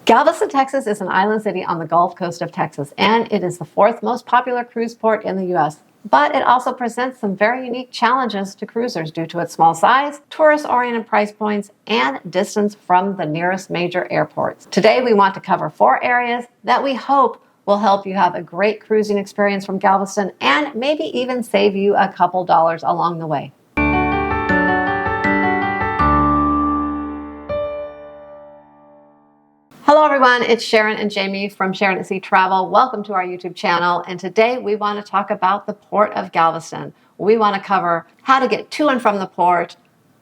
Galveston, Texas is an island city on the Gulf Coast of Texas, and it is the fourth most popular cruise port in the U.S. But it also presents some very unique challenges to cruisers due to its small size, tourist-oriented price points, and distance from the nearest major airports. Today, we want to cover 4 areas that we hope will help you have a great cruising experience from Galveston and maybe even save you a couple dollars along the way. Hello everyone, it's Sharon and Jamie from Sharon and Jamie Travel. Welcome to our YouTube channel, and today we want to talk about the Port of Galveston. We want to cover how to get to and from the port,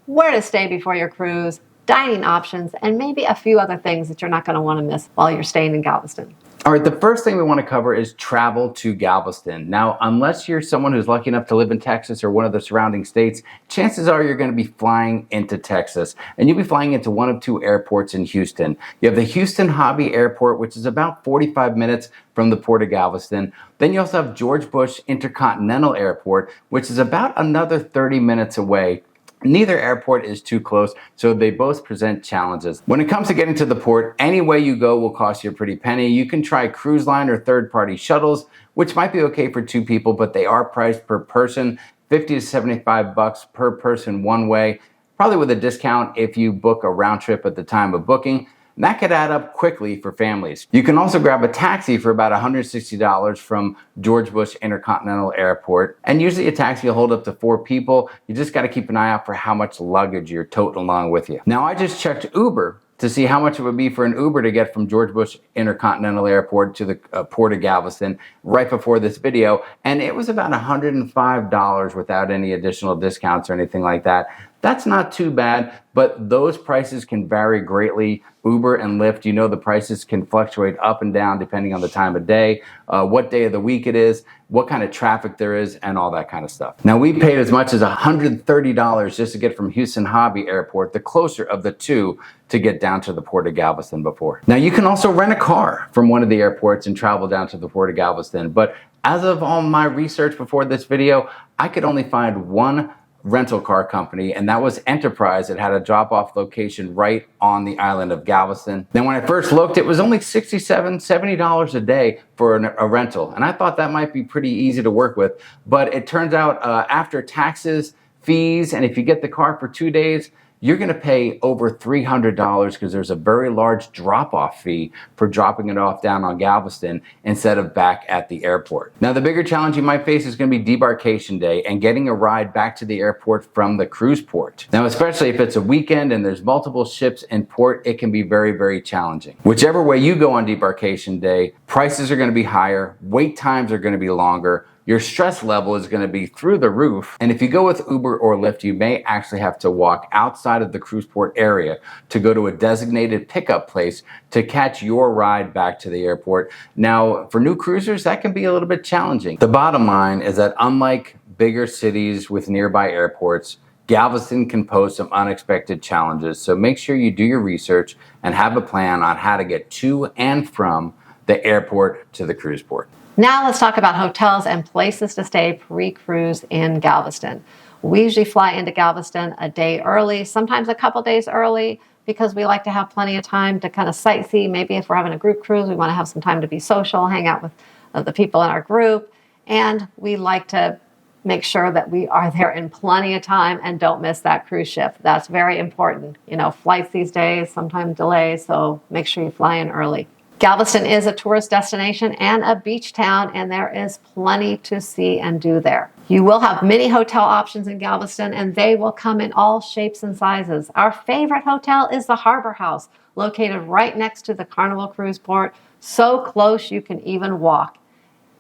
where to stay before your cruise, dining options, and maybe a few other things that you're not going to want to miss while you're staying in Galveston. All right, the first thing we want to cover is travel to Galveston. Now, unless you're someone who's lucky enough to live in Texas or one of the surrounding states, chances are you're going to be flying into Texas, and you'll be flying into one of 2 airports in Houston. You have the Houston Hobby Airport, which is about 45 minutes from the Port of Galveston. Then you also have George Bush Intercontinental Airport, which is about another 30 minutes away. Neither airport is too close, so they both present challenges. When it comes to getting to the port, any way you go will cost you a pretty penny. You can try cruise line or third-party shuttles, which might be okay for 2 people, but they are priced per person, $50 to $75 per person one way, probably with a discount if you book a round trip at the time of booking. And that could add up quickly for families. You can also grab a taxi for about $160 from George Bush Intercontinental Airport. And usually a taxi will hold up to 4 people. You just got to keep an eye out for how much luggage you're toting along with you. Now, I just checked Uber to see how much it would be for an Uber to get from George Bush Intercontinental Airport to the Port of Galveston right before this video, and it was about $105 without any additional discounts or anything like that. That's not too bad, but those prices can vary greatly. Uber and Lyft, you know, the prices can fluctuate up and down depending on the time of day, what day of the week it is, what kind of traffic there is, and all that kind of stuff. Now, we paid as much as $130 just to get from Houston Hobby Airport, the closer of the 2, to get down to the Port of Galveston before. Now, you can also rent a car from one of the airports and travel down to the Port of Galveston, but as of all my research before this video, I could only find one rental car company, and that was Enterprise. It had a drop-off location right on the island of Galveston. Then when I first looked, it was only $67, $70 a day for a rental, and I thought that might be pretty easy to work with, but it turns out after taxes, fees, and if you get the car for 2 days, you're going to pay over $300 because there's a very large drop-off fee for dropping it off down on Galveston instead of back at the airport. Now, the bigger challenge you might face is going to be debarkation day and getting a ride back to the airport from the cruise port. Now, especially if it's a weekend and there's multiple ships in port, it can be very, very challenging. Whichever way you go on debarkation day, prices are going to be higher, wait times are going to be longer, your stress level is going to be through the roof. And if you go with Uber or Lyft, you may actually have to walk outside of the cruise port area to go to a designated pickup place to catch your ride back to the airport. Now, for new cruisers, that can be a little bit challenging. The bottom line is that unlike bigger cities with nearby airports, Galveston can pose some unexpected challenges. So make sure you do your research and have a plan on how to get to and from the airport to the cruise port. Now let's talk about hotels and places to stay pre-cruise in Galveston. We usually fly into Galveston a day early, sometimes a couple days early, because we like to have plenty of time to kind of sightsee. Maybe if we're having a group cruise, we want to have some time to be social, hang out with the people in our group, and we like to make sure that we are there in plenty of time and don't miss that cruise ship. That's very important. You know, flights these days, sometimes delays, so make sure you fly in early. Galveston is a tourist destination and a beach town, and there is plenty to see and do there. You will have many hotel options in Galveston, and they will come in all shapes and sizes. Our favorite hotel is the Harbor House, located right next to the Carnival Cruise Port, so close you can even walk.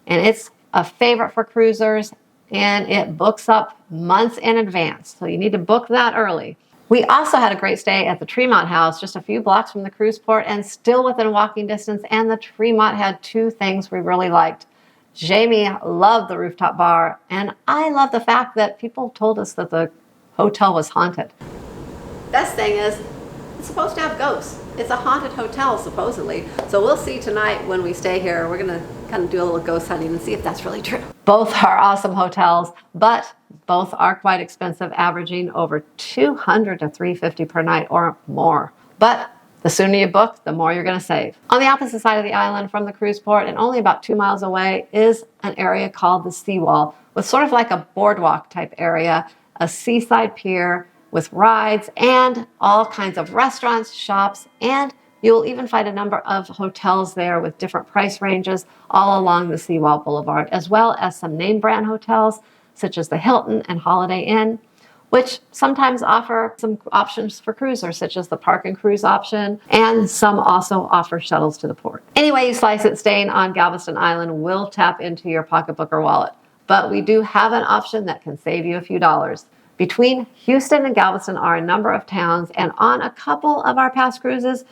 And it's a favorite for cruisers, and it books up months in advance, so you need to book that early. We also had a great stay at the Tremont House, just a few blocks from the cruise port and still within walking distance, and the Tremont had 2 things we really liked. Jamie loved the rooftop bar, and I love the fact that people told us that the hotel was haunted. Best thing is, it's supposed to have ghosts. It's a haunted hotel, supposedly. So we'll see tonight when we stay here. We're going to kind of do a little ghost hunting and see if that's really true. Both are awesome hotels, but both are quite expensive, averaging over $200 to $350 per night or more. But The sooner you book, the more you're going to save. On the opposite side of the island from the cruise port and only about 2 miles away is an area called the Seawall, with sort of like a boardwalk type area, a seaside pier with rides and all kinds of restaurants, shops, and you'll even find a number of hotels there with different price ranges all along the Seawall Boulevard, as well as some name brand hotels such as the Hilton and Holiday Inn, which sometimes offer some options for cruisers, such as the park and cruise option, and some also offer shuttles to the port. Any way you slice it, staying on Galveston Island will tap into your pocketbook or wallet, but we do have an option that can save you a few dollars. Between Houston and Galveston are a number of towns, and on a couple of our past cruises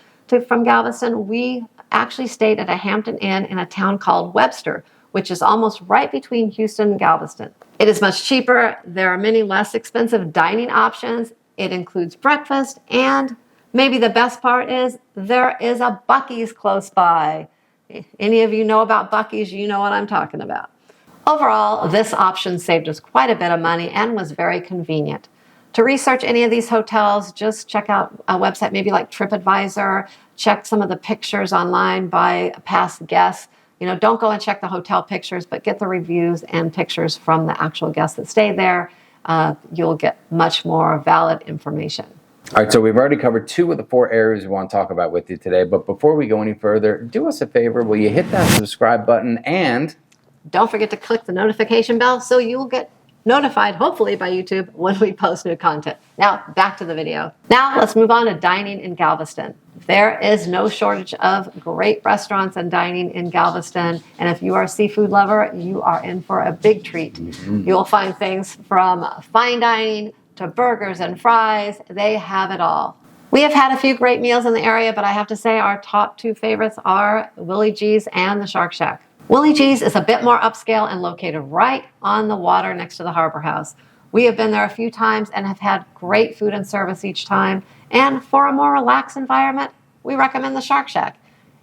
from Galveston, we actually stayed at a Hampton Inn in a town called Webster, which is almost right between Houston and Galveston. It is much cheaper. There are many less expensive dining options. It includes breakfast, and maybe the best part is there is a Buc-ee's close by. Any of you know about Buc-ee's, you know what I'm talking about. Overall, this option saved us quite a bit of money and was very convenient. To research any of these hotels, just check out a website maybe like TripAdvisor, check some of the pictures online by past guests. Don't go and check the hotel pictures, but get the reviews and pictures from the actual guests that stay there. You'll get much more valid information. All right, so we've already covered 2 of the 4 areas we want to talk about with you today. But before we go any further, do us a favor. Will you hit that subscribe button, and don't forget to click the notification bell so you'll get notified, hopefully by YouTube, when we post new content. Now, back to the video. Now, let's move on to dining in Galveston. There is no shortage of great restaurants and dining in Galveston, and if you are a seafood lover, you are in for a big treat. You'll find things from fine dining to burgers and fries. They have it all. We have had a few great meals in the area, but I have to say our top 2 favorites are Willie G's and the Shark Shack. Willie G's is a bit more upscale and located right on the water next to the Harbor House. We have been there a few times and have had great food and service each time. And for a more relaxed environment, we recommend the Shark Shack.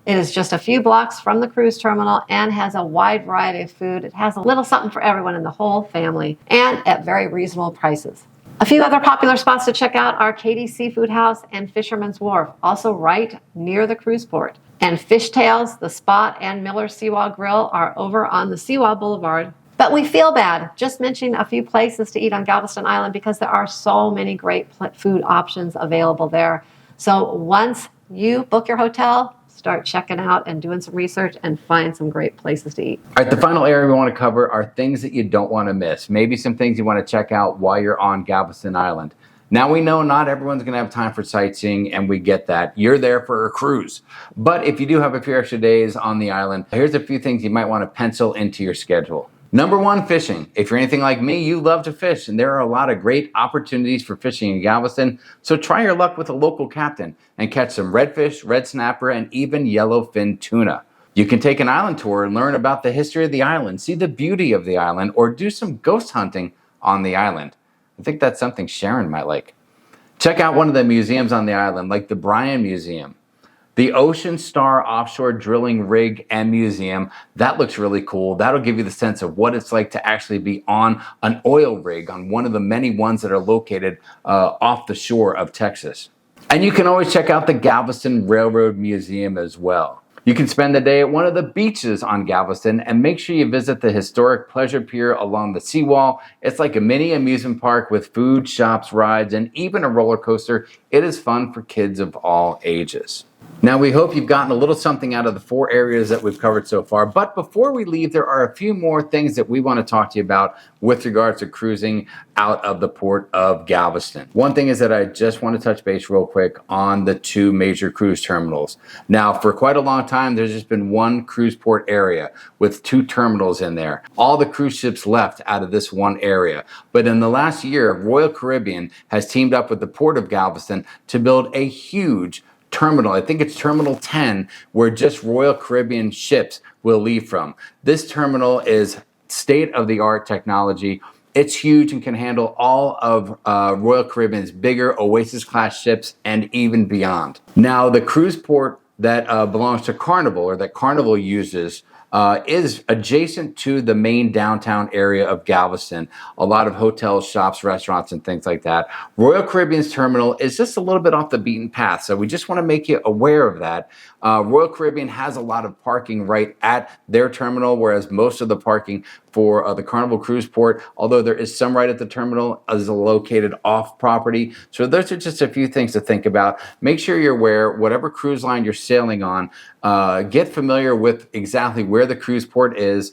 It is just a few blocks from the cruise terminal and has a wide variety of food. It has a little something for everyone in the whole family and at very reasonable prices. A few other popular spots to check out are Katie's Seafood House and Fisherman's Wharf, also right near the cruise port. And Fishtails, The Spot, and Miller's Seawall Grill are over on the Seawall Boulevard. But we feel bad just mentioning a few places to eat on Galveston Island because there are so many great food options available there. So once you book your hotel, start checking out and doing some research and find some great places to eat. All right, the final area we want to cover are things that you don't want to miss. Maybe some things you want to check out while you're on Galveston Island. Now, we know not everyone's going to have time for sightseeing, and we get that. You're there for a cruise. But if you do have a few extra days on the island, here's a few things you might want to pencil into your schedule. Number 1, fishing. If you're anything like me, you love to fish, and there are a lot of great opportunities for fishing in Galveston. So try your luck with a local captain and catch some redfish, red snapper, and even yellowfin tuna. You can take an island tour and learn about the history of the island, see the beauty of the island, or do some ghost hunting on the island. I think that's something Sharon might like. Check out one of the museums on the island, like the Bryan Museum. The Ocean Star Offshore Drilling Rig and Museum, that looks really cool. That'll give you the sense of what it's like to actually be on an oil rig, on one of the many ones that are located off the shore of Texas. And you can always check out the Galveston Railroad Museum as well. You can spend the day at one of the beaches on Galveston and make sure you visit the historic pleasure pier along the seawall. It's like a mini amusement park with food, shops, rides, and even a roller coaster. It is fun for kids of all ages. Now, we hope you've gotten a little something out of the 4 areas that we've covered so far. But before we leave, there are a few more things that we want to talk to you about with regards to cruising out of the port of Galveston. One thing is that I just want to touch base real quick on the 2 major cruise terminals. Now, for quite a long time, there's just been one cruise port area with 2 terminals in there. All the cruise ships left out of this one area. But in the last year, Royal Caribbean has teamed up with the Port of Galveston to build a huge terminal. I think it's Terminal 10, where just Royal Caribbean ships will leave from. This terminal is state-of-the-art technology. It's huge and can handle all of Royal Caribbean's bigger Oasis-class ships and even beyond. Now, the cruise port that belongs to Carnival, or that Carnival uses is adjacent to the main downtown area of Galveston. A lot of hotels, shops, restaurants, and things like that. Royal Caribbean's terminal is just a little bit off the beaten path, so we just want to make you aware of that. Royal Caribbean has a lot of parking right at their terminal, whereas most of the parking for the Carnival Cruise Port, although there is some right at the terminal, is located off property. So those are just a few things to think about. Make sure you're aware, whatever cruise line you're sailing on, get familiar with exactly where the cruise port is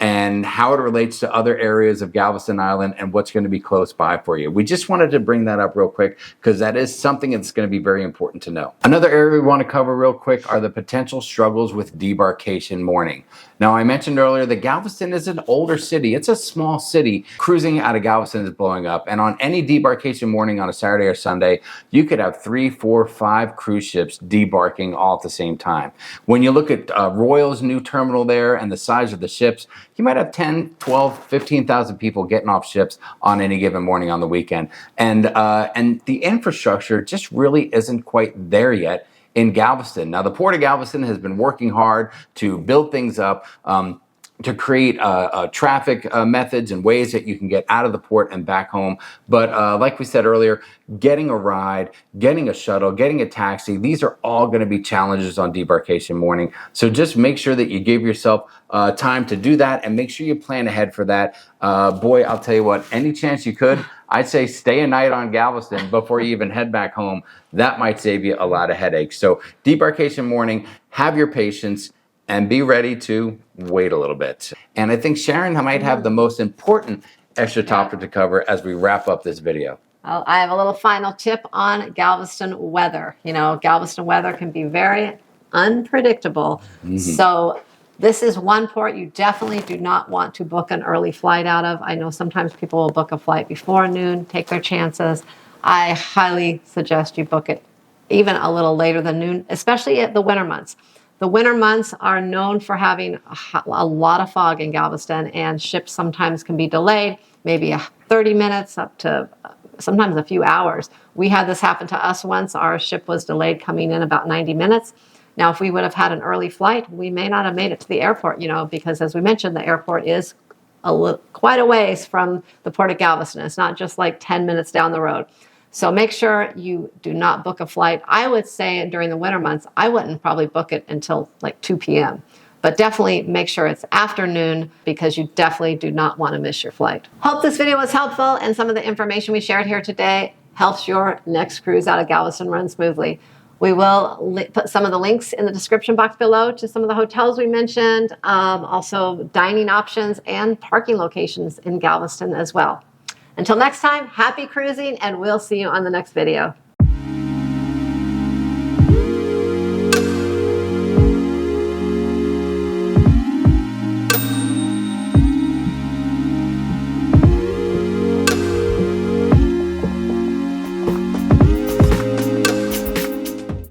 and how it relates to other areas of Galveston Island and what's going to be close by for you. We just wanted to bring that up real quick because that is something that's going to be very important to know. Another area we want to cover real quick are the potential struggles with debarkation morning. Now, I mentioned earlier that Galveston is an older city. It's a small city. Cruising out of Galveston is blowing up. And on any debarkation morning on a Saturday or Sunday, you could have 3, 4, 5 cruise ships debarking all at the same time. When you look at Royal's new terminal there and the size of the ships, you might have 10, 12, 15,000 people getting off ships on any given morning on the weekend. And the infrastructure just really isn't quite there yet in Galveston. Now, the Port of Galveston has been working hard to build things up, to create traffic methods and ways that you can get out of the port and back home. But like we said earlier, getting a ride, getting a shuttle, getting a taxi, these are all going to be challenges on debarkation morning. So just make sure that you give yourself time to do that and make sure you plan ahead for that. Boy, I'll tell you what, any chance you could, I'd say stay a night on Galveston before you even head back home. That might save you a lot of headaches. So debarkation morning, have your patience and be ready to wait a little bit. And I think Sharon might have the most important extra topic to cover as we wrap up this video. Well, I have a little final tip on Galveston weather. You know, Galveston weather can be very unpredictable. So this is one port you definitely do not want to book an early flight out of. I know sometimes people will book a flight before noon, take their chances. I highly suggest you book it even a little later than noon, especially at the winter months. The winter months are known for having a lot of fog in Galveston, and ships sometimes can be delayed, maybe 30 minutes up to sometimes a few hours. We had this happen to us once. Our ship was delayed coming in about 90 minutes. Now, if we would have had an early flight, we may not have made it to the airport, you know, because as we mentioned, the airport is quite a ways from the Port of Galveston. It's not just like 10 minutes down the road. So make sure you do not book a flight. I would say during the winter months, I wouldn't probably book it until like 2 p.m. But definitely make sure it's afternoon because you definitely do not want to miss your flight. Hope this video was helpful and some of the information we shared here today helps your next cruise out of Galveston run smoothly. We will put some of the links in the description box below to some of the hotels we mentioned, also dining options and parking locations in Galveston as well. Until next time, happy cruising, and we'll see you on the next video.